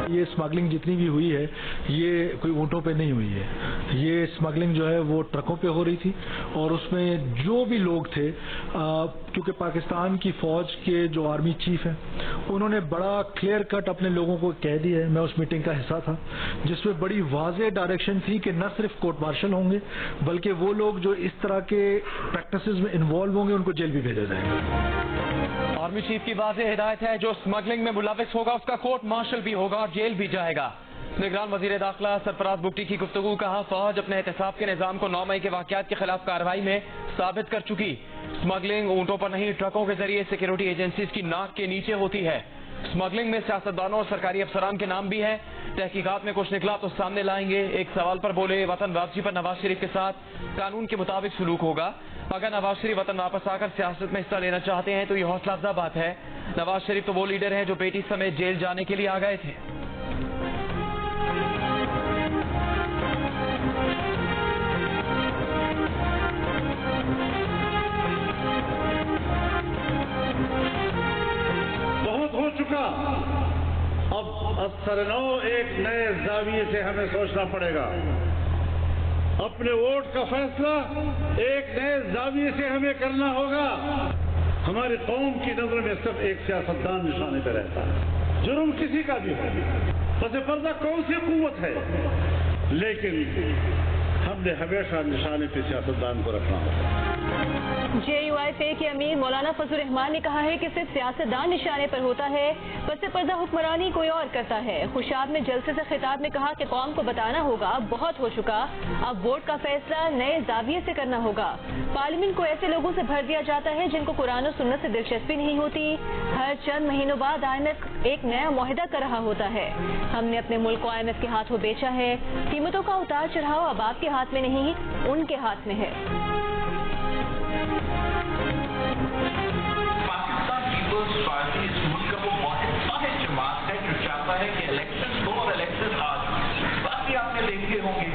یہ اسمگلنگ جتنی بھی ہوئی ہے یہ کوئی اونٹوں پہ نہیں ہوئی ہے, یہ اسمگلنگ جو ہے وہ ٹرکوں پہ ہو رہی تھی, اور اس میں جو بھی لوگ تھے, کیونکہ پاکستان کی فوج کے جو آرمی چیف ہیں انہوں نے بڑا کلیئر کٹ اپنے لوگوں کو کہہ دیا ہے. میں اس میٹنگ کا حصہ تھا جس میں بڑی واضح ڈائریکشن تھی کہ نہ صرف کورٹ مارشل ہوں گے بلکہ وہ لوگ جو اس طرح کے پریکٹسز میں انوالو ہوں گے ان کو جیل بھی بھیجا جائے گا. آرمی چیف کی واضح ہدایت ہے جو اسمگلنگ میں ملوث ہوگا اس کا کورٹ مارشل بھی ہوگا اور جیل بھی جائے گا. نگران وزیر داخلہ سرفراز بگٹی کی گفتگو. کہا فوج اپنے احتساب کے نظام کو 9 مئی کے واقعات کے خلاف کارروائی میں ثابت کر چکی. اسمگلنگ اونٹوں پر نہیں ٹرکوں کے ذریعے سیکیورٹی ایجنسیز کی ناک کے نیچے ہوتی ہے. اسمگلنگ میں سیاستدانوں اور سرکاری افسران کے نام بھی ہیں. تحقیقات میں کچھ نکلا تو سامنے لائیں گے. ایک سوال پر بولے وطن واپسی پر نواز شریف کے ساتھ قانون کے مطابق سلوک ہوگا. اگر نواز شریف وطن واپس آ کر سیاست میں حصہ لینا چاہتے ہیں تو یہ حوصلہ افزا بات ہے. نواز شریف تو وہ لیڈر ہیں جو بیٹی سمیت جیل جانے کے لیے آ گئے تھے. بہت ہو چکا, اب سرنو ایک نئے زاویے سے ہمیں سوچنا پڑے گا. اپنے ووٹ کا فیصلہ ایک نئے زاویے سے ہمیں کرنا ہوگا. ہماری قوم کی نظر میں صرف ایک سیاستدان نشانے پہ رہتا ہے, جرم کسی کا بھی ہے, پس پردہ کون سی قوت ہے, لیکن ہم نے ہمیشہ نشانے پہ سیاستدان کو رکھنا ہوگا. جے یو آئی پی کے امیر مولانا فضل الرحمان نے کہا ہے کہ صرف سیاستدان نشانے پر ہوتا ہے, پس پردہ حکمرانی کوئی اور کرتا ہے. خوشاب میں جلسے سے خطاب میں کہا کہ قوم کو بتانا ہوگا بہت ہو چکا, اب ووٹ کا فیصلہ نئے زاویے سے کرنا ہوگا. پارلیمنٹ کو ایسے لوگوں سے بھر دیا جاتا ہے جن کو قرآن و سنت سے دلچسپی نہیں ہوتی. ہر چند مہینوں بعد آئی ایم ایف ایک نیا معاہدہ کر رہا ہوتا ہے. ہم نے اپنے ملک کو آئی ایم ایف کے ہاتھوں بیچا ہے. قیمتوں کا اتار چڑھاؤ اب آپ کے ہاتھ میں نہیں, ان کے ہاتھ میں ہے. پاکستان پیپلز پارٹی اس ملک کا وہ واحد جماعت ہے جو چاہتا ہے کہ الیکشن ہو اور الیکشن آ جائے. باقی آپ نے دیکھے ہوں گے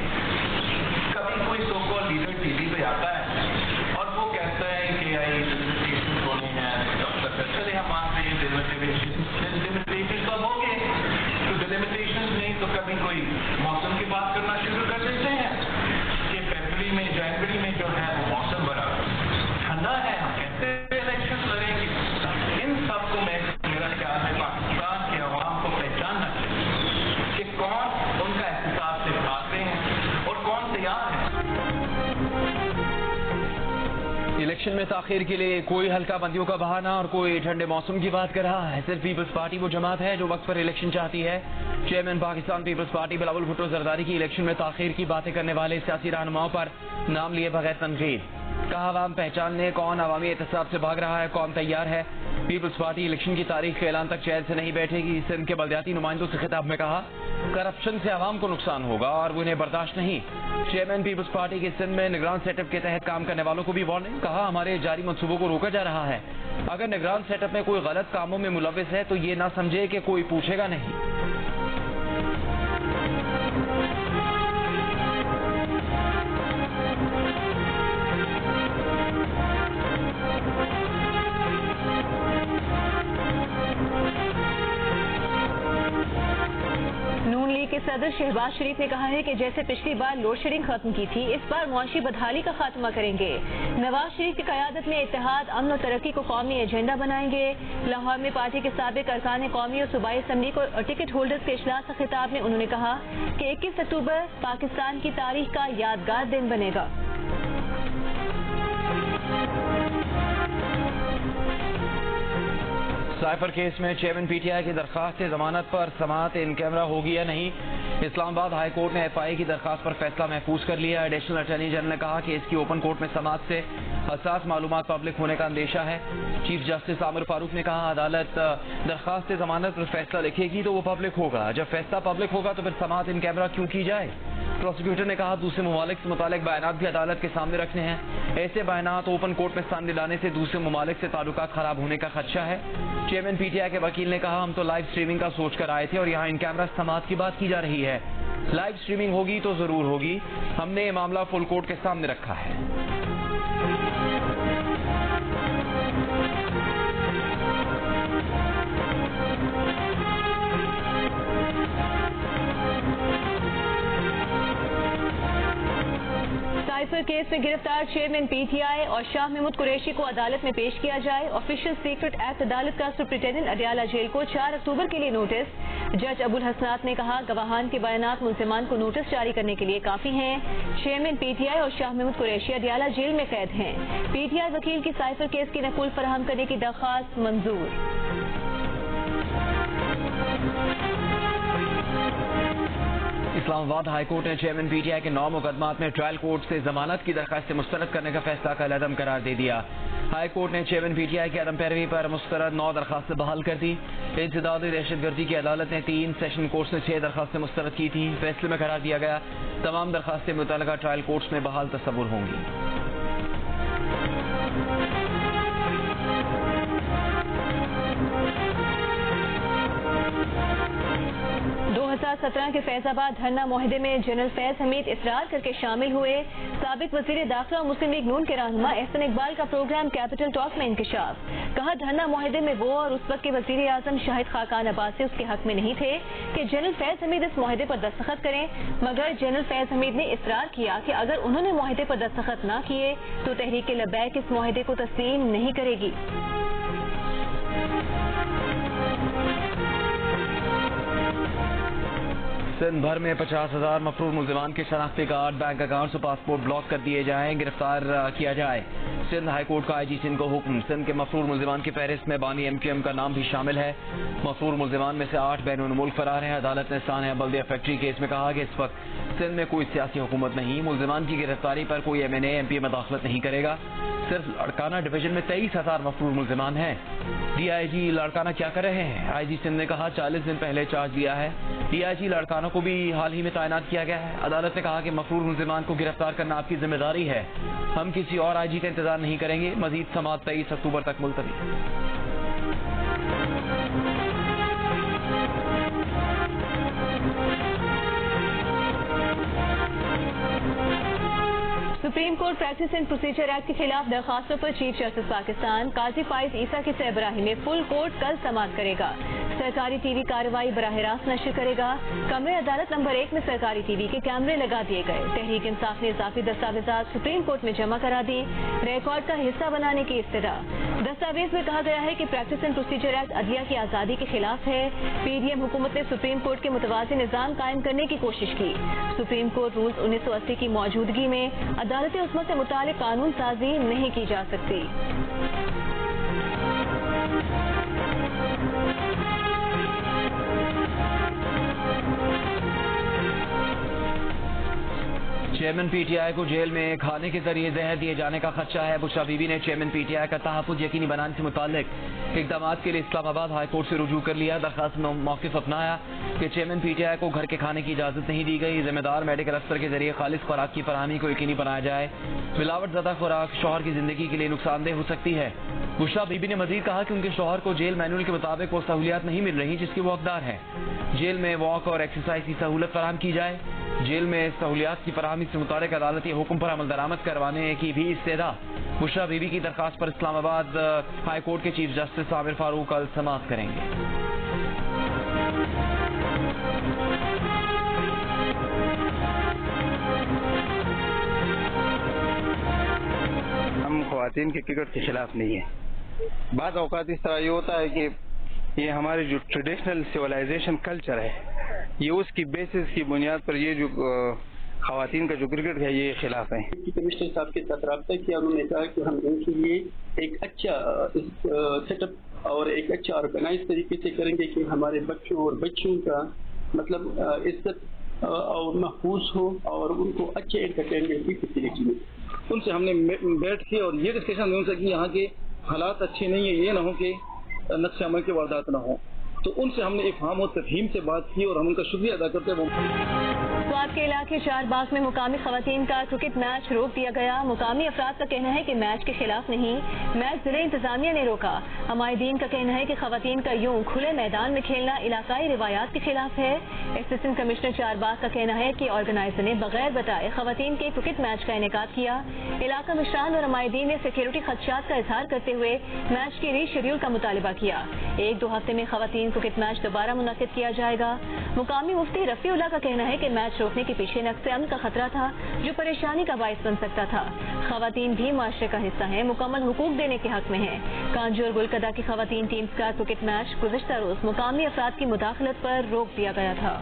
کبھی کوئی سو کال لیڈر ٹی وی پہ آتا ہے اور وہ کہتا ہے کہ ڈیلیمیٹیشن ہونے ہیں, چلے ہم مانتے ہیں ڈیلیمیٹیشن کب ہو گئے تو ڈیلیمیٹیشن نہیں تو کبھی کوئی موسم کی بات کرنا شروع کر دیتے ہیں کہ فیبرری میں جنوری میں جو ہے وہ موسم بڑا ٹھنڈا ہے, ہم کہتے ہیں الیکشن لڑیں گے. ان سب کو میرا خیال ہے پاکستان کے عوام کو پہچاننا چاہیے کہ کون ان کا احساس سے بھاگتے ہیں اور کون تیار ہے. الیکشن میں تاخیر کے لیے کوئی ہلکا بندیوں کا بہانہ اور کوئی ٹھنڈے موسم کی بات کر رہا ہے. صرف پیپلز پارٹی وہ جماعت ہے جو وقت پر الیکشن چاہتی ہے. چیئرمین پاکستان پیپلز پارٹی بلاول بھٹو زرداری کی الیکشن میں تاخیر کی باتیں کرنے والے سیاسی رہنماؤں پر نام لیے بغیر تنقید. کہا عوام پہچان لیں کون عوامی احتساب سے بھاگ رہا ہے, کون تیار ہے. پیپلز پارٹی الیکشن کی تاریخ کے اعلان تک چین سے نہیں بیٹھے گی. سندھ کے بلدیاتی نمائندوں سے خطاب میں کہا کرپشن سے عوام کو نقصان ہوگا اور وہ انہیں برداشت نہیں. چیئرمین پیپلز پارٹی کے سندھ میں نگران سیٹ اپ کے تحت کام کرنے والوں کو بھی وارننگ. کہا ہمارے جاری منصوبوں کو روکا جا رہا ہے. اگر نگران سیٹ اپ میں کوئی غلط کاموں میں ملوث ہے تو یہ نہ سمجھے کہ کوئی پوچھے گا نہیں. نون لیگ کے صدر شہباز شریف نے کہا ہے کہ جیسے پچھلی بار لوڈ شیڈنگ ختم کی تھی اس بار معاشی بدحالی کا خاتمہ کریں گے. نواز شریف کی قیادت میں اتحاد امن و ترقی کو قومی ایجنڈا بنائیں گے. لاہور میں پارٹی کے سابق ارکان قومی اور صوبائی اسمبلی کو ٹکٹ ہولڈرز کے اجلاس سے خطاب میں انہوں نے کہا کہ 21 اکتوبر پاکستان کی تاریخ کا یادگار دن بنے گا. سائفر کیس میں چیئرمین پی ٹی آئی کی درخواست ضمانت پر سماعت ان کیمرہ ہوگی یا نہیں. اسلام آباد ہائی کورٹ نے ایف آئی کی درخواست پر فیصلہ محفوظ کر لیا. ایڈیشنل اٹارنی جنرل نے کہا کہ اس کی اوپن کورٹ میں سماعت سے حساس معلومات پبلک ہونے کا اندیشہ ہے. چیف جسٹس عامر فاروق نے کہا عدالت درخواست ضمانت پر فیصلہ لکھے گی تو وہ پبلک ہوگا. جب فیصلہ پبلک ہوگا تو پھر سماعت ان کیمرہ کیوں کی جائے. پروسیکیوٹر نے کہا دوسرے ممالک سے متعلق بیانات بھی عدالت کے سامنے رکھنے ہیں. ایسے بیانات اوپن کورٹ میں سامنے لانے سے دوسرے ممالک سے تعلقات خراب ہونے کا خدشہ ہے. چیئرمین پی ٹی آئی کے وکیل نے کہا ہم تو لائیو اسٹریمنگ کا سوچ کر آئے تھے اور یہاں ان کیمرہ سماعت کی بات کی جا رہی ہے. لائیو اسٹریمنگ ہوگی تو ضرور ہوگی. ہم نے یہ معاملہ فل کورٹ کے سامنے رکھا ہے. साइफर केस में गिरफ्तार चेयरमैन पीटीआई और शाह महमूद कुरैशी को अदालत में पेश किया जाए। ऑफिशियल सीक्रेट एक्ट अदालत का सुप्रिंटेंडेंट अडियाला जेल को 4 अक्टूबर के लिए नोटिस। जज अबुल हसनात ने कहा गवाहान के बयानात मुल्जिमान को नोटिस जारी करने के लिए काफी हैं। चेयरमैन पीटीआई और शाह महमूद कुरैशी अडियाला जेल में कैद हैं। पीटीआई वकील की साइफर केस की नकुल फराहम करने की दरख्वास्त मंजूर। इस्लामाबाद हाई कोर्ट ने चेयरमैन पीटीआई के 9 मुकदमात में ट्रायल कोर्ट से जमानत की दरख्वास्त मुस्तरद करने का फैसला कल अदम करार दे दिया। हाई कोर्ट ने चेयरमैन पीटीआई की अदम पैरवी पर मुस्तरद 9 दरख्वास्तें बहाल कर दी। इंसदादी दहशतगर्दी की अदालत ने 3, सेशन कोर्ट ने 6 दरख्वास्तें मुस्तरद की थी। फैसले में करार दिया गया तमाम दरख्वास्तें मुतल्लिका ट्रायल कोर्ट्स में बहाल तस्वुर होंगी। 2017 के फैजाबाद धरना मुआहदे में जनरल फैज हमीद इसरार करके शामिल हुए। साबिक वजीर दाखिला और मुस्लिम लीग नून के रहनुमा एहसन इकबाल का प्रोग्राम कैपिटल टॉक में इंकशाफ। कहा धरना मुआहदे में वो और उस वक्त के वजीर आजम शाहिद खाकान अब्बासी उसके हक में नहीं थे कि जनरल फैज हमीद इस मुआहदे पर दस्तखत करें, मगर जनरल फैज हमीद ने इसरार किया कि अगर उन्होंने मुआहदे पर दस्तखत न किए तो तहरीक लबैक इस मुआहदे को तस्लीम नहीं करेगी। सिंध भर में 50,000 मफरूर मुल्जिमान के शनाख्ती कार्ड, बैंक अकाउंट्स और पासपोर्ट ब्लॉक कर दिए जाएं, गिरफ्तार किया जाए। सिंध हाई कोर्ट का आईजी सिंध को हुक्म। सिंध के मफरूर मुल्जिमान की फहरिस्त में बानी एमक्यूएम का नाम भी शामिल है। मफरूर मुल्जिमान में से 8 बैरून मुल्क फरार हैं। अदालत ने सानिया बल्दिया फैक्ट्री केस में कहा कि इस वक्त सिंध में कोई सियासी हुकूमत नहीं, मुल्जिमान की गिरफ्तारी पर कोई MNA MP मदाखलत नहीं करेगा। सिर्फ लाड़काना डिवीजन में 23,000 मफरूर मुल्जिमान हैं। DIG लाड़काना क्या कर रहे हैं? आईजी सिंध ने कहा 40 दिन पहले चार्ज लिया है। DIG लाड़काना को भी हाल ही में तैनात किया गया है। अदालत ने कहा कि मफरूर मुल्जिमान को गिरफ्तार करना आपकी जिम्मेदारी है, हम किसी और IG का इंतजार नहीं करेंगे। मजीद समाअत 23 अक्टूबर तक मुलतवी। Supreme court practice and procedure act के खिलाफ दरखास्तों पर चीफ जस्टिस पाकिस्तान काजी फाइज ईसा की सरबराही में फुल कोर्ट कल समाअत करेगा। सरकारी टीवी कार्रवाई बराह रास्त नशर करेगा। कमरे अदालत नंबर 1 में सरकारी टीवी के कैमरे लगा दिए गए। तहरीक इंसाफ ने इजाफी दस्तावेजात सुप्रीम कोर्ट में जमा करा दी। रिकॉर्ड का हिस्सा बनाने की इस्तदा। दस्तावेज में कहा गया है कि प्रैक्टिस एंड प्रोसीजर एक्ट अदलिया की आजादी के खिलाफ है। PDM हुकूमत ने सुप्रीम कोर्ट के मुतवाज़ी निजाम कायम करने की कोशिश की। सुप्रीम कोर्ट रूल्स 1980 की मौजूदगी में अदालत उस्मत से मुतालिक कानून साजी नहीं की जा सकती। चेयरमैन PTI को जेल में खाने के जरिए जहर दिए जाने का खदशा है। बुशरा बीबी ने चेयरमैन PTI का तहफ्फुज़ यकीनी बनाने से मुताल्लिक इक़दामात के लिए इस्लामाबाद हाई कोर्ट से रुजू कर लिया। दरखास्त में मौक़िफ़ अपनाया कि चेयरमैन PTI को घर के खाने की इजाज़त नहीं दी गई। जिम्मेदार मेडिकल अफसर के जरिए खालिस खुराक की फराहमी को यकीनी बनाया जाए। मिलावट ज़दा खुराक शौहर की जिंदगी के लिए नुकसानदेह हो सकती है। बुशरा बीबी ने मजीद कहा कि उनके शौहर को जेल मैनुअल के मुताबिक वो सहूलियात नहीं मिल रही जिसकी वो हकदार हैं। जेल में वॉक और एक्सरसाइज की सहूलत फराहम की जाए। जेल में सहूलियात की फराहमी से मुतालिक अदालती हुक्म पर अमल दरामद करवाने की भी इस्तेदा। बुशरा बीबी की दरखास्त पर इस्लामाबाद हाई कोर्ट के चीफ जस्टिस आमिर फारूक कल समाअत करेंगे। हम ख्वातीन के क्रिकेट के खिलाफ नहीं है। बाद औकात इस तरह ये होता है कि ये हमारे जो ट्रेडिशनल सिविलाइजेशन कल्चर है, ये उसकी बेसिस की बुनियाद पर ये जो ख़वातीन का जो क्रिकेट है ये खिलाफ है। कमिश्नर साहब के साथ रब्ता किया, उन्होंने कहा कि हम इनके लिए एक अच्छा सेटअप और एक अच्छा ऑर्गेनाइज तरीके से करेंगे कि हमारे बच्चों और बच्चियों का मतलब इज्जत और महफूज हो और उनको अच्छे एंटरटेनमेंट की फैसिलिटी मिले। उनसे हमने बैठ के और ये डिस्कशन उनसे कि यहाँ के हालात अच्छे नहीं है, ये ना हो कि नक्शे अमल की वारदात ना हो, तो उनसे हमने एक फार्म और तफहीम से बात की और हम उनका शुक्रिया अदा करते हैं। स्वात के इलाके चारबाग में मुकामी खवातीन का क्रिकेट मैच रोक दिया गया। मुकामी अफराद का कहना है कि मैच के खिलाफ नहीं, मैच जिले इंतजामिया ने रोका। हमायदीन का कहना है कि खवातीन का यूं खुले मैदान में खेलना इलाकाई रिवायात के खिलाफ है। असिस्टेंट कमिश्नर चारबाग का कहना है कि ऑर्गेनाइजर ने बगैर बताए खवातीन के क्रिकेट मैच का इनेकाद किया। इलाका मिशान और हमायदीन ने सिक्योरिटी खदशात का इजहार करते हुए मैच के रीशेड्यूल का मुतालबा किया। 1-2 हफ्ते में खवातीन क्रिकेट मैच दोबारा मुनक्किद किया जाएगा। मुकामी मुफ्ती रफीउल्लाह का कहना है कि मैच रोकने के पीछे नक्शे अमन का खतरा था जो परेशानी का बायस बन सकता था। खवातीन भी माशरे का हिस्सा हैं, मुकम्मल हुकूक देने के हक में हैं। कांजू और गुलकदा की खवातीन टीम्स का क्रिकेट मैच गुज़िश्ता रोज मुकामी अफराद की मुदाखलत पर रोक दिया गया था।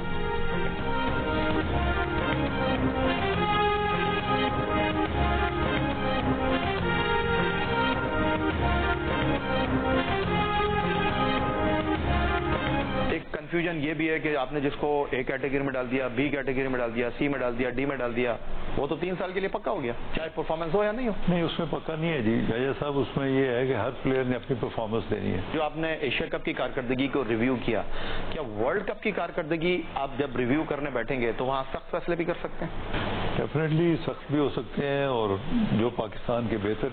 कंफ्यूजन ये भी है कि आपने जिसको ए कैटेगरी में डाल दिया, बी कैटेगरी में डाल दिया, सी में डाल दिया, डी में डाल दिया, वो तो 3 साल के लिए पक्का हो गया, चाहे परफॉर्मेंस हो या नहीं हो। नहीं, उसमें पक्का नहीं है जी जया साहब, उसमें ये है कि हर प्लेयर ने अपनी परफॉर्मेंस देनी है। जो आपने एशिया कप की कारकर्दगी को रिव्यू किया, क्या वर्ल्ड कप की कारकर्दगी आप जब रिव्यू करने बैठेंगे तो वहाँ सख्त फैसले भी कर सकते हैं? डेफिनेटली सख्त भी हो सकते हैं और जो पाकिस्तान के बेहतर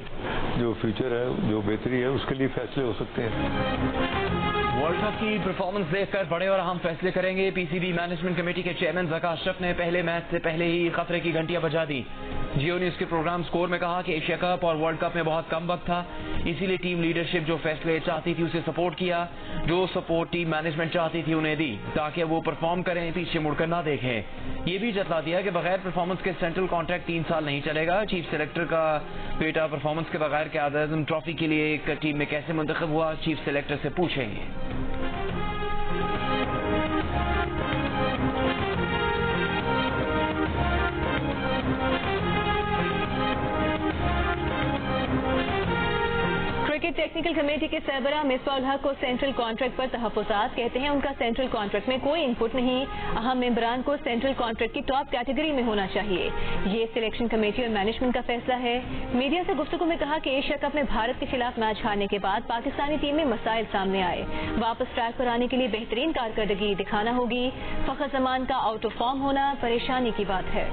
जो फ्यूचर है, जो बेहतरी है, उसके लिए फैसले हो सकते हैं। वर्ल्ड कप की परफॉर्मेंस देखकर बड़े और अहम फैसले करेंगे। पीसीबी मैनेजमेंट कमेटी के चेयरमैन ज़का अशरफ ने पहले मैच से पहले ही खतरे की घंटियां बजा दी। जियो न्यूज के प्रोग्राम स्कोर में कहा कि एशिया कप और वर्ल्ड कप में बहुत कम वक्त था, इसीलिए टीम लीडरशिप जो फैसले चाहती थी उसे सपोर्ट किया, जो सपोर्ट टीम मैनेजमेंट चाहती थी उन्हें दी, ताकि वो परफॉर्म करें, पीछे मुड़कर ना देखें। ये भी जतला दिया कि बगैर परफॉर्मेंस के सेंट्रल कॉन्ट्रैक्ट 3 साल नहीं चलेगा। चीफ सेलेक्टर का बेटा परफॉर्मेंस के बगैर क़यादत-ए-आज़म ट्रॉफी के लिए एक टीम में कैसे मुंतखब हुआ, चीफ सेलेक्टर से पूछेंगे। क्रिकेट टेक्निकल कमेटी के सरबराह मिसबाह हक को सेंट्रल कॉन्ट्रैक्ट पर तहफ़्फ़ुज़ात, कहते हैं उनका सेंट्रल कॉन्ट्रैक्ट में कोई इनपुट नहीं, अहम मेंबरान को सेंट्रल कॉन्ट्रैक्ट की टॉप कैटेगरी में होना चाहिए। ये सिलेक्शन कमेटी और मैनेजमेंट का फैसला है। मीडिया से गुफ्तगू में कहा कि एशिया कप में भारत के खिलाफ मैच हारने के बाद पाकिस्तानी टीम में मसाइल सामने आए, वापस ट्रैक पर आने के लिए बेहतरीन कारकर्दगी दिखाना होगी। फ़खर ज़मान का आउट ऑफ फॉर्म होना परेशानी की बात है।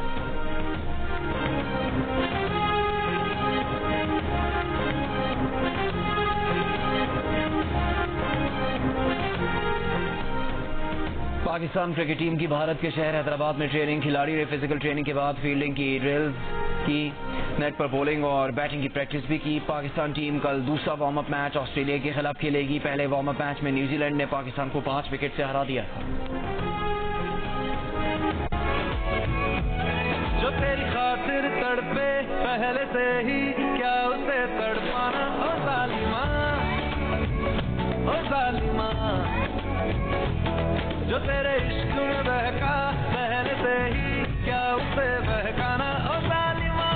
पाकिस्तान क्रिकेट टीम की भारत के शहर हैदराबाद में ट्रेनिंग। खिलाड़ी ने फिजिकल ट्रेनिंग के बाद फील्डिंग की ड्रिल्स की, नेट पर बॉलिंग और बैटिंग की प्रैक्टिस भी की। पाकिस्तान टीम कल दूसरा वार्म अप मैच ऑस्ट्रेलिया के खिलाफ खेलेगी। पहले वार्म अप मैच में न्यूजीलैंड ने पाकिस्तान को 5 विकेट से हरा दिया था। जो तेरी खातिर तड़पे पहले से ही क्या उसे तड़पाना, ओ जालिमा, ओ जालिमा। जो तेरे इश्क में बहका पहले से ही क्या उसे बहकाना, ओ जालिमा,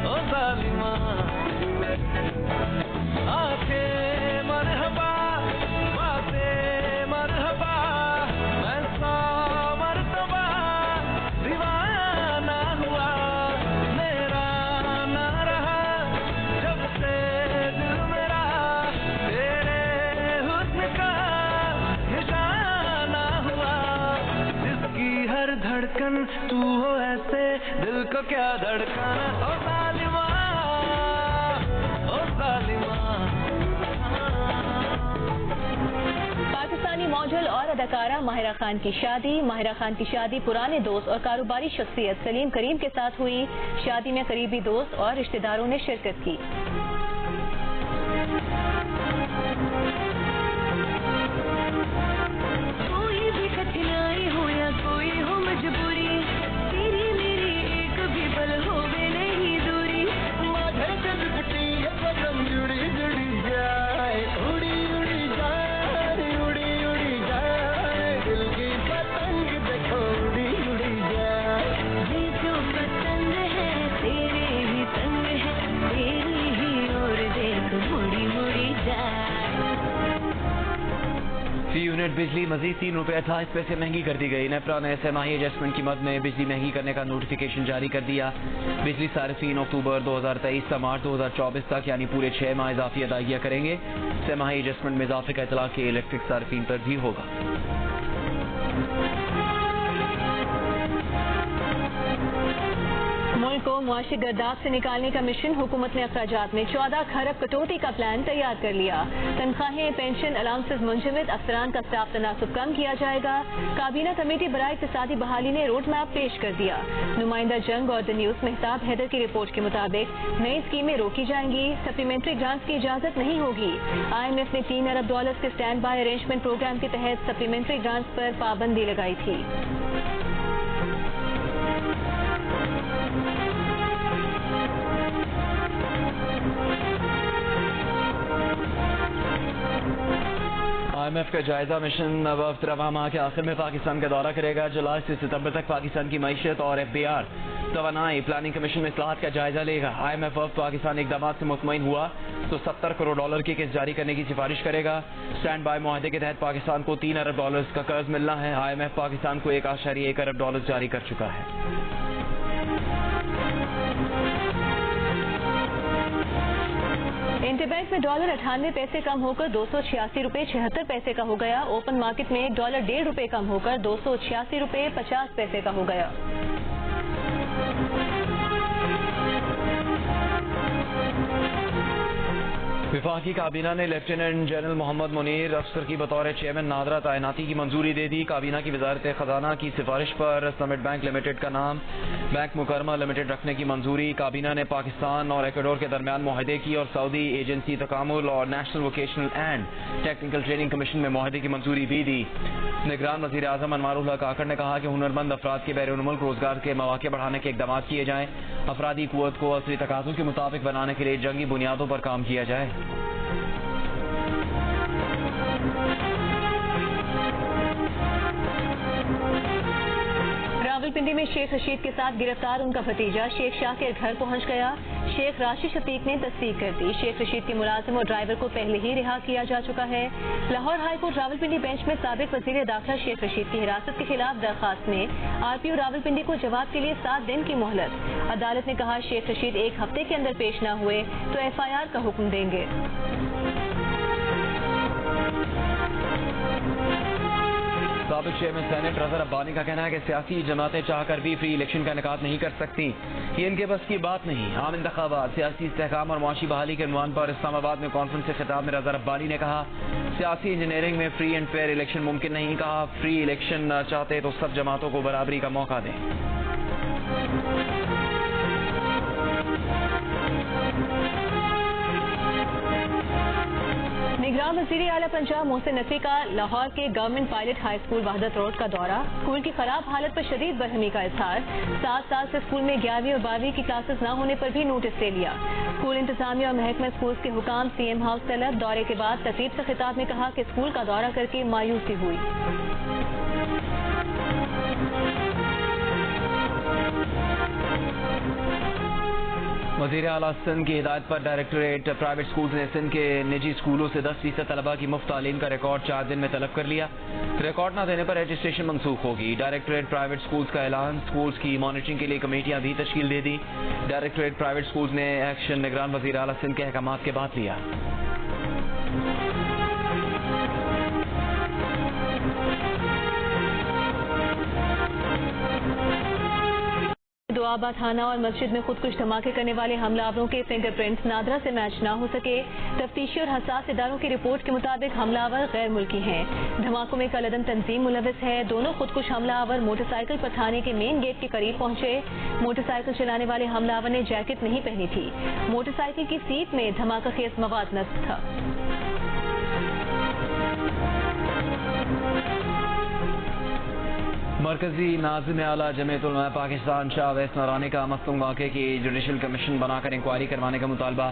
ओ जालिमा। आंखें मरहबा, बातें मरहबा, मैं 100 मरतबा दीवाना हुआ, मेरा ना रहा जब से दिल मेरा तेरे हुस्न का निशाना हुआ। जिसकी हर धड़कन तू हो ऐसे दिल को क्या धड़काना, ओ जालिमा, ओ जालिमा। पाकिस्तानी मॉडल और अदाकारा माहिरा खान की शादी। माहिरा खान की शादी पुराने दोस्त और कारोबारी शख्सियत सलीम करीम के साथ हुई। शादी में करीबी दोस्त और रिश्तेदारों ने शिरकत की। कोई भी कठिनाई हो या कोई हो मजबूरी, तेरी मेरी एक भी पल होवे नहीं दूरी। जुड़ी जुड़ी जाए, उड़ी उड़ी जाए, उड़ी उड़ी जाए, दिल की पतंग देखो उड़ी उड़ी जाए। ये जो पतंग है तेरे ही संग है, तेरी ही और देख मुड़ी मुड़ी जाए। फी यूनिट बिजली मजीद 3 रुपये 28 पैसे महंगी कर दी गई। नेपरा ने सेमाही एडजस्टमेंट की मद में बिजली महंगी करने का नोटिफिकेशन जारी कर दिया। बिजली सार्फिन अक्टूबर 2023 से मार्च 2024 तक यानी पूरे 6 माह इजाफी अदाइयाँ करेंगे। सेमाही एडजस्टमेंट में इजाफे का इतलाक इलेक्ट्रिक सार्फिन पर भी होगा। मुल्क को मुआशी गर्दाब से निकालने का मिशन। हुकूमत ने अखराजात में 14 खरब कटौती का प्लान तैयार कर लिया। तनख्वाहें, पेंशन, अलाउंसेस मुंजमद, अफसरान का स्टाफ तनासब कम किया जाएगा। काबीना कमेटी बराए इक़्तिसादी बहाली ने रोड मैप पेश कर दिया। नुमाइंदा जंग और द न्यूज़ मेहताब हैदर की रिपोर्ट के मुताबिक नई स्कीमें रोकी जाएंगी। सप्लीमेंट्री ग्रांट्स की इजाजत नहीं होगी। IMF ने $3 अरब के स्टैंड बाय अरेंजमेंट प्रोग्राम के तहत सप्लीमेंट्री ग्रांट्स पर पाबंदी लगाई थी। IMF کا جائزہ مشن وفد رواں ماہ کے آخر میں پاکستان کا دورہ کرے گا. جولائی سے ستمبر تک پاکستان کی معیشت اور FBR توانائی پلاننگ کمیشن میں اصلاحات کا جائزہ لے گا. IMF وفد پاکستان اقدامات سے مطمئن ہوا تو $70 کروڑ کی قسط جاری کرنے کی سفارش کرے گا. اسٹینڈ بائی معاہدے کے تحت پاکستان کو $3 ارب کا قرض ملنا ہے. IMF پاکستان کو $1.1 ارب جاری کر چکا ہے. انٹر بینک میں ڈالر 98 پیسے کم ہو کر $286.76 کا ہو گیا. اوپن مارکیٹ میں ڈالر $1.5 کم ہو کر $286.50 کا ہو گیا. وفاقی کابینہ نے لیفٹیننٹ جنرل محمد منیر افسر کی بطور چیئرمین نادرہ تعیناتی کی منظوری دے دی. کابینہ کی وزارت خزانہ کی سفارش پر سمٹ بینک لمیٹڈ کا نام بینک مکرمہ لمیٹڈ رکھنے کی منظوری. کابینہ نے پاکستان اور ایکواڈور کے درمیان معاہدے کی اور سعودی ایجنسی تکامل اور national vocational and technical training commission میں معاہدے کی منظوری بھی دی. نگران وزیر اعظم انوار الحق کاکڑ نے کہا کہ ہنرمند افراد کے بیرون ملک روزگار کے مواقع بڑھانے کے اقدامات کیے جائیں. افرادی قوت کو عصری تقاضوں کے مطابق بنانے کے لیے جنگی بنیادوں پر کام کیا جائے. راولپنڈی میں شیخ رشید کے ساتھ گرفتار ان کا بھتیجا شیخ شاہ کے گھر پہنچ گیا. شیخ راشد شفیق نے تصدیق کر دی. شیخ رشید کے ملازم اور ڈرائیور کو پہلے ہی رہا کیا جا چکا ہے. Lahore high court Rawalpindi bench میں سابق وزیر داخلہ شیخ رشید کی حراست کے خلاف درخواست میں RPO راولپنڈی کو جواب کے لیے 7 دن کی مہلت. عدالت نے کہا شیخ رشید 1 ہفتے کے اندر پیش نہ ہوئے تو FIR کا حکم دیں گے. سابق چیئرمین سینٹ رضا ربانی کا کہنا ہے کہ سیاسی جماعتیں چاہ کر بھی فری الیکشن کا انعقاد نہیں کر سکتی. یہ ان کے بس کی بات نہیں. عام انتخابات سیاسی استحکام اور معاشی بحالی کے عنوان پر اسلام آباد میں کانفرنس سے خطاب میں رضا ربانی نے کہا سیاسی انجینئرنگ میں فری اینڈ فیئر الیکشن ممکن نہیں. کہا فری الیکشن چاہتے تو سب جماعتوں کو برابری کا موقع دیں. نگران وزیر اعلیٰ پنجاب محسن نقوی کا لاہور کے گورنمنٹ پائلٹ ہائی اسکول وحدت روڈ کا دورہ. اسکول کی خراب حالت پر شدید برہمی کا اظہار. 7 سال سے اسکول میں 11ویں اور 12ویں کی کلاسز نہ ہونے پر بھی نوٹس لے لیا. اسکول انتظامیہ اور محکمہ اسکولز کے حکام CM ہاؤس طلب. دورے کے بعد تقریب سے خطاب میں کہا کہ اسکول کا دورہ کر کے مایوسی ہوئی. وزیر اعلیٰ سندھ کی ہدایت پر ڈائریکٹوریٹ پرائیویٹ اسکولز نے سندھ کے نجی اسکولوں سے 10% طلبہ کی مفت تعلیم کا ریکارڈ 4 دن میں طلب کر لیا. ریکارڈ نہ دینے پر رجسٹریشن منسوخ ہوگی. ڈائریکٹوریٹ پرائیویٹ اسکولز کا اعلان. اسکولز کی مانیٹرنگ کے لیے کمیٹیاں بھی تشکیل دے دی. ڈائریکٹوریٹ پرائیویٹ اسکولز نے ایکشن نگران وزیر اعلیٰ سندھ کے احکامات کے بعد لیا. دوآبا تھانہ اور مسجد میں خودکش دھماکے کرنے والے حملہ آوروں کے فنگر پرنٹس نادرہ سے میچ نہ ہو سکے. تفتیشی اور حساس اداروں کی رپورٹ کے مطابق حملہ آور غیر ملکی ہیں. دھماکوں میں کالعدم تنظیم ملوث ہے. دونوں خودکش حملہ آور موٹر سائیکل پر تھانے کے مین گیٹ کے قریب پہنچے. موٹر سائیکل چلانے والے حملہ آور نے جیکٹ نہیں پہنی تھی. موٹر سائیکل کی سیٹ میں دھماکہ خیز مواد نصب تھا. مرکزی ناظم اعلیٰ جمعیت علماء پاکستان شاہ اویس نورانی کا مصنوع واقعے کی جوڈیشل کمیشن بنا کر انکوائری کروانے کا مطالبہ.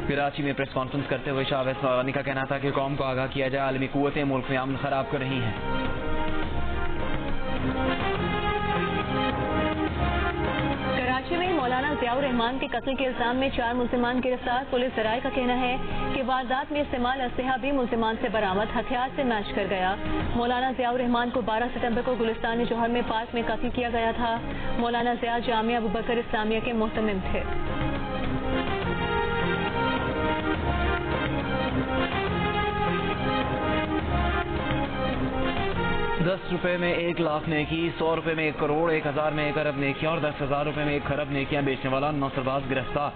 کراچی میں پریس کانفرنس کرتے ہوئے شاہ اویس نورانی کا کہنا تھا کہ قوم کو آگاہ کیا جائے. عالمی قوتیں ملک میں امن خراب کر رہی ہیں. کراچی میں مولانا ضیاء الرحمان کے قتل کے الزام میں 4 ملزمان گرفتار. پولیس ذرائع کا کہنا ہے کہ واردات میں استعمال اسلحہ بھی ملزمان سے برآمد. ہتھیار سے میچ کر گیا. مولانا ضیاء الرحمان کو 12 ستمبر کو گلستان جوہر میں پارک میں قتل کیا گیا تھا. مولانا ضیاء جامعہ ابوبکر اسلامیہ کے محتمم تھے. ₹10 میں 1 لاکھ نیکی, ₹100 میں 1 کروڑ, 1000 میں 1 ارب نیکیاں اور ₹10,000 میں 1 خرب نیکیاں بیچنے والا نوسرباز گرفتار.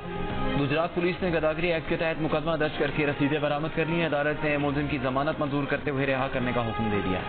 گجرات پولیس نے گداگری ایکٹ کے تحت مقدمہ درج کر کے رسیدیں برآمد کر لی ہیں. عدالت نے ملزم کی ضمانت منظور کرتے ہوئے رہا کرنے کا حکم دے دیا.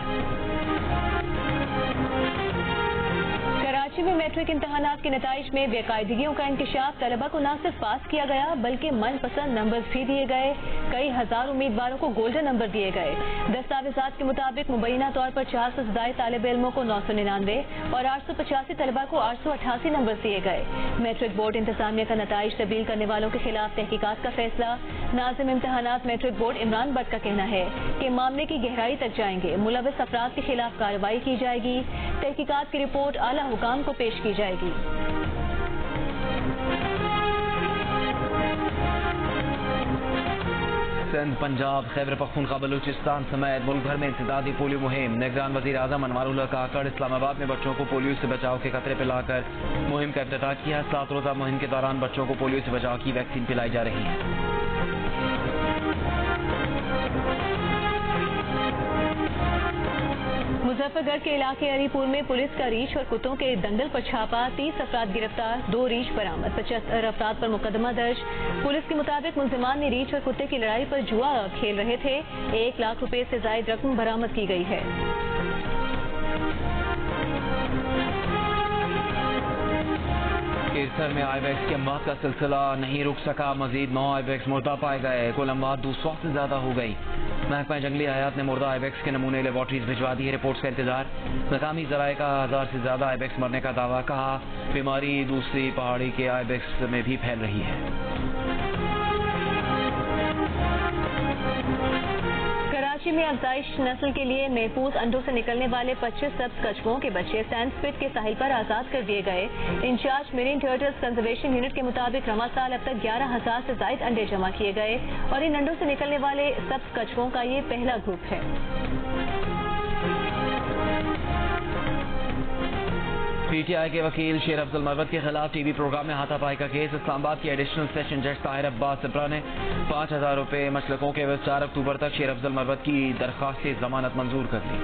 کراچی میں मैट्रिक इम्तहानात के नताइज में बेकायदगियों का इंकशाफ। तलबा को न सिर्फ पास किया गया बल्कि मनपसंद नंबर्स भी दिए गए। कई हजार उम्मीदवारों को गोल्डन नंबर दिए गए। दस्तावेजात के मुताबिक मुबैना तौर पर 400 से ज़ायद तालिब इल्मों को 999 और 885 तलबा को 888 नंबर दिए गए। मैट्रिक बोर्ड इंतजामिया का नताइज तब्दील करने वालों के खिलाफ तहकीकात का फैसला। नाज़िम इम्तहानात मैट्रिक बोर्ड इमरान भट्ट का कहना है कि मामले की गहराई तक जाएंगे। मुलविस अफराद के खिलाफ कार्रवाई की जाएगी। तहकीकात की रिपोर्ट आला हुकाम को पेश की जाएगी। सिंध, पंजाब, खैबर पख्तूनख्वा, बलूचिस्तान समेत मुल्क भर में इंसदादी पोलियो मुहिम। निगरान वज़ीर आज़म अनवारुल्लाह काकड़ इस्लामाबाद में बच्चों को पोलियो से बचाव के खतरे पर लाकर मुहिम का इफ्तिताह किया। 7 रोज़ा मुहिम के दौरान बच्चों को पोलियो से बचाव की वैक्सीन पिलाई जा रही है। मुजफ्फरगढ़ के इलाके अलीपुर में पुलिस का रीछ और कुत्तों के दंगल पर छापा। 30 अफराद गिरफ्तार, 2 रीछ बरामद। 75 अफराद पर मुकदमा दर्ज। पुलिस के मुताबिक मुलजिमान ने रीछ और कुत्ते की लड़ाई पर जुआ खेल रहे थे। 1 लाख रुपए से ज्यादा रकम बरामद की गई है। केसर में आईबैक्स की अमवात का सिलसिला नहीं रुक सका। मजीद 9 आईबैक्स मुर्दा पाए गए। कुल अमवात 200 से ज्यादा हो गई। महकमा जंगली हयात ने मुर्दा आईबैक्स के नमूने लेबॉर्ट्रीज भिजवा दी है। रिपोर्ट्स का इंतजार। मकामी जराये का 1000 से ज्यादा आईबैक्स मरने का दावा। कहा बीमारी दूसरी पहाड़ी के आईबैक्स में भी फैल रही है। कराची में अफजाइश नस्ल के लिए महफूज अंडों से निकलने वाले 25 सब्ज कछुओं के बच्चे सैंडस्पिट के साहिल पर आजाद कर दिए गए। In charge marine turtles conservation unit के मुताबिक रमा साल अब तक 11,000 से ज्यादा अंडे जमा किए गए और इन अंडों से निकलने वाले सब्ज कछुओं का ये पहला ग्रुप है। पीटीआई के वकील शेर अफजल मरवत के खिलाफ टीवी प्रोग्राम में हाथापाई का केस। इस्लामाबाद के एडिशनल सेशन जज ताहिर अब्बास सिप्रा ने 5,000 रुपए मसलकों के एवज 4 अक्टूबर तक शेर अफजल मरवत की दरख्वास्त जमानत मंजूर कर ली।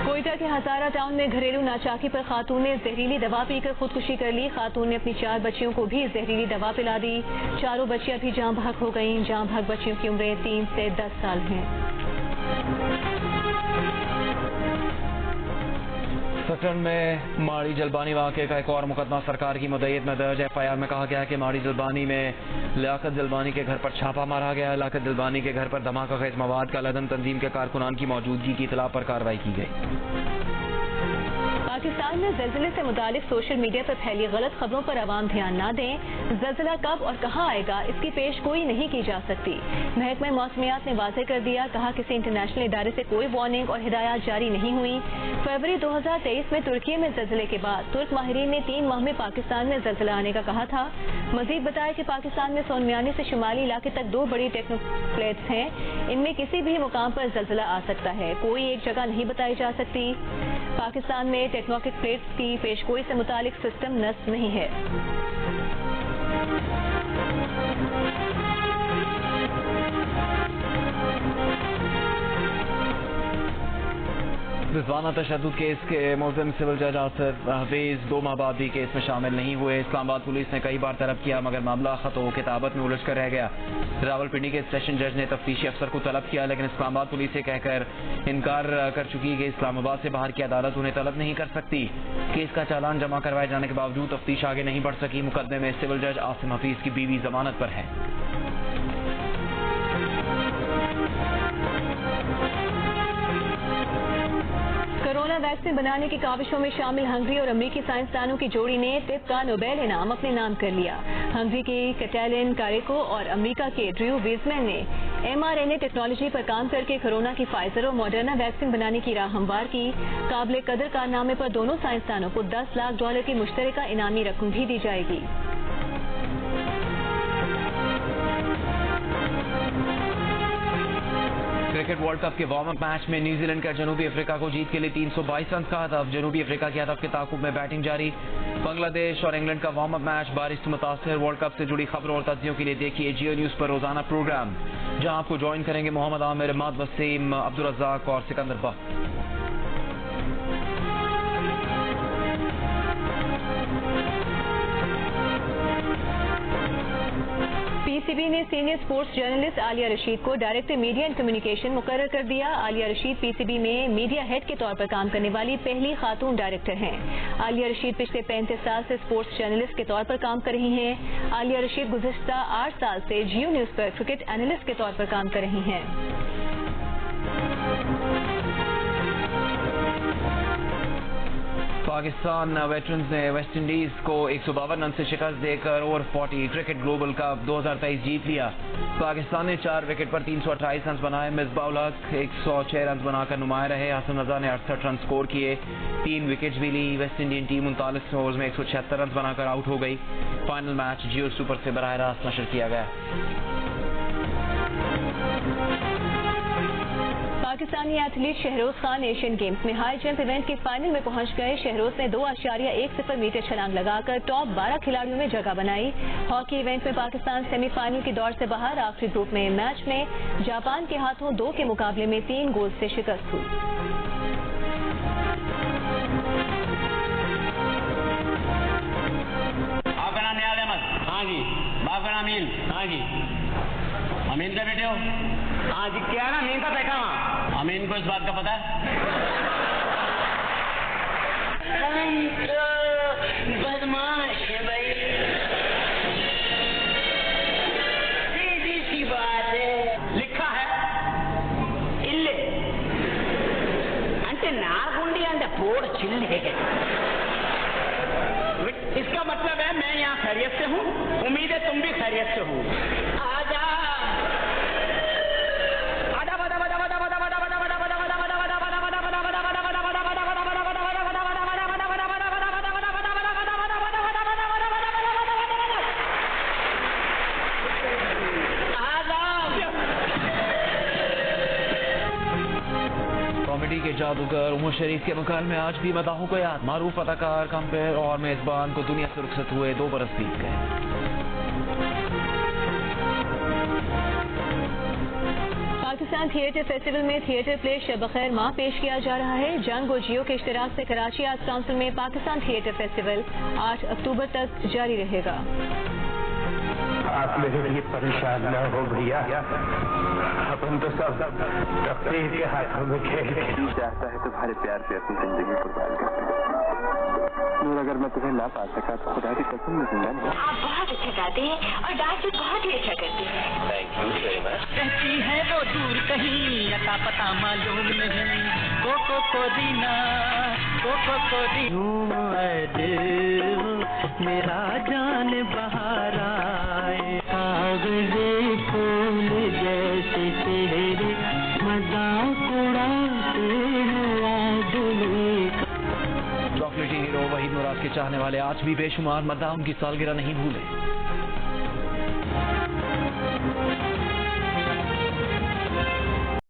कोयटा के हजारा टाउन में घरेलू नाचाकी पर खातून ने जहरीली दवा पीकर खुदकुशी कर ली। खातून ने अपनी 4 बच्चियों को भी जहरीली दवा पिला दी। चारों बच्चियां भी जाँ बहक हो गईं। जाँ बहक बच्चियों की उम्रें 3 से 10 साल हैं। सटन में माड़ी जलबानी वाक़े का एक और मुकदमा सरकार की मुद्दत में दर्ज। FIR में कहा गया है कि माड़ी जलबानी में लियाकत जलबानी के घर पर छापा मारा गया। लियाकत जलबानी के घर पर धमाका खेज मवाद का लदन तंजीम के कारकुनान की मौजूदगी की इतला पर कार्रवाई की गई। पाकिस्तान में ज़लज़ले से मुतालिक सोशल मीडिया पर फैली गलत खबरों पर आवाम ध्यान न दें। ज़लज़ला कब और कहां आएगा इसकी पेश गोई नहीं की जा सकती। महकमा मौसमियात ने वाज़ेह कर दिया। कहा किसी इंटरनेशनल इदारे से कोई वार्निंग और हिदायत जारी नहीं हुई। फरवरी 2023 में तुर्की में ज़लज़ले के बाद तुर्क माहिरीन ने 3 माह में पाकिस्तान में ज़लज़ला आने का कहा था। मजीद बताया कि पाकिस्तान में सोनमियानी से शुमाली इलाके तक 2 बड़ी टेक्नोक प्लेट्स हैं। इनमें किसी भी मुकाम पर ज़लज़ला आ सकता है। कोई एक जगह नहीं बताई जा सकती। पाकिस्तान में टेक्टोनिक प्लेट्स की पेशगोई से मुतालिक सिस्टम नस्ब नहीं है। रिजवाना तशद्दुद केस के मुलजिम सिविल जज आसिफ हफीज 2 माह बाद भी केस में शामिल नहीं हुए। इस्लामाबाद पुलिस ने कई बार तलब किया मगर मामला खतो किताबत में उलझ कर रह गया। रावलपिंडी के सेशन जज ने तफ्तीशी अफसर को तलब किया लेकिन इस्लामाबाद पुलिस से कहकर इनकार कर चुकी कि इस्लामाबाद से बाहर की अदालत उन्हें तलब नहीं कर सकती। केस का चालान जमा करवाए जाने के बावजूद तफ्तीश आगे नहीं बढ़ सकी। मुकदमे में सिविल जज आसिफ हफीज की बीवी जमानत पर है। कोरोना वैक्सीन बनाने की काविशों में शामिल हंगरी और अमेरिकी साइंसदानों की जोड़ी ने टिप का नोबेल इनाम अपने नाम कर लिया। हंगरी की कैटेलिन कारेको और अमेरिका के ड्रू वीजमैन ने mRNA टेक्नोलॉजी पर काम करके कोरोना की फाइजर और मॉडर्ना वैक्सीन बनाने की राह हमवार की। काबिल कदर कारनामे पर दोनों साइंसदानों को $10 लाख की मुश्तरका इनामी रकम भी दी जाएगी। क्रिकेट वर्ल्ड कप के वार्म अप मैच में न्यूजीलैंड का जनूबी अफ्रीका को जीत के लिए 322 रन का हदफ। जनूबी अफ्रीका के हदफ के ताकुब में बैटिंग जारी। बांग्लादेश और इंग्लैंड का वार्म अप मैच बारिश से मुतासिर। वर्ल्ड कप से जुड़ी खबरों और तज्जियों के लिए देखिए जियो न्यूज पर रोजाना प्रोग्राम, जहां आपको ज्वाइन करेंगे मोहम्मद आमिर, इमाद वसीम, अब्दुल रज़ाक और सिकंदर बख्त। PCB ने senior sports journalist Alia Rashid को डायरेक्टर मीडिया एंड कम्युनिकेशन मुकर्रर कर दिया। आलिया रशीद PCB में मीडिया हेड के तौर पर काम करने वाली पहली खातून डायरेक्टर हैं। आलिया रशीद पिछले 35 साल से स्पोर्ट्स जर्नलिस्ट के तौर पर काम कर रही हैं। आलिया रशीद गुज़िश्ता 8 साल से जियो न्यूज़ पर क्रिकेट एनालिस्ट के तौर पर काम कर रही हैं। पाकिस्तान वेटरन्स ने वेस्ट इंडीज को 152 रन से शिकस्त देकर ओवर 40 क्रिकेट ग्लोबल कप 2023 जीत लिया। पाकिस्तान ने 4 विकेट पर 328 रन बनाए। मिसबाह उल हक 106 रन बनाकर नुमाया रहे। हसन रजा ने 68 रन स्कोर किए, 3 विकेट्स भी ली। वेस्ट इंडीज टीम 39 ओवर्स में 176 रन बनाकर आउट हो गई। फाइनल मैच जियो सुपर से बराह रास्त नशर किया गया। Pakistani athlete Shahroz Khan Asian games में हाई जंप इवेंट के फाइनल में पहुंच गए। शहरोज ने 2.10 मीटर छलांग लगाकर टॉप 12 खिलाड़ियों में जगह बनाई। हॉकी इवेंट में पाकिस्तान सेमीफाइनल की दौड़ से बाहर। आखिरी ग्रुप में मैच में जापान के हाथों 2 के मुकाबले में 3 गोल से शिकस्त हुई। आपका नाम नियाल अहमद? हाँ जी। बाप का नाम अमीन? हाँ जी। अमीन का बेटे हो? हाँ जी। क्या ना अमीन का बेटा? वहाँ अमीन को इस बात का पता है? बदमाश है भाई, सीधी सी बात है। लिखा है इल्ले अंटे नागुंडी अंटे पोड़ चिल्ले। इसका मतलब है मैं यहाँ खैरियत से हूँ, उम्मीद है तुम भी खैरियत से हो। आजा कॉमेडी के जादूगर उमर शरीफ के मकान में आज भी मदाहों को याद। मारूफ अदाकार, कंपेयर और मेजबान को दुनिया से रुखसत हुए 2 बरस बीत गए। पाकिस्तान थिएटर फेस्टिवल में थिएटर प्ले शब खैर माह पेश किया जा रहा है। जंग और जियो के इश्तिराक से कराची आर्ट्स काउंसिल में पाकिस्तान थिएटर फेस्टिवल 8 अक्टूबर तक जारी रहेगा। आप मेरे लिए परेशान न हो भैया, अपन तो सब तकदीर के हाथों में खेल चाहता है तुम्हारे प्यार पे अपनी जिंदगी कुर्बान कर। अगर मैं तुम्हें ना पा सका तो खुदा की कसम में जिंदा नहीं। आप बहुत अच्छा गाते हैं और डांस भी बहुत ही अच्छा करते हैं। Thank you very much. कहती है वो दूर कहीं, अता पता मालूम नहीं। कोको दीना मेरा जान बहार आए। कागज़े फूल जैसे चेहरे मजाक उड़ाते हैं दिल। चॉकलेटी हीरो वहीद मुराद के चाहने वाले आज भी बेशुमार मद्दाह उनकी सालगिरह नहीं भूले।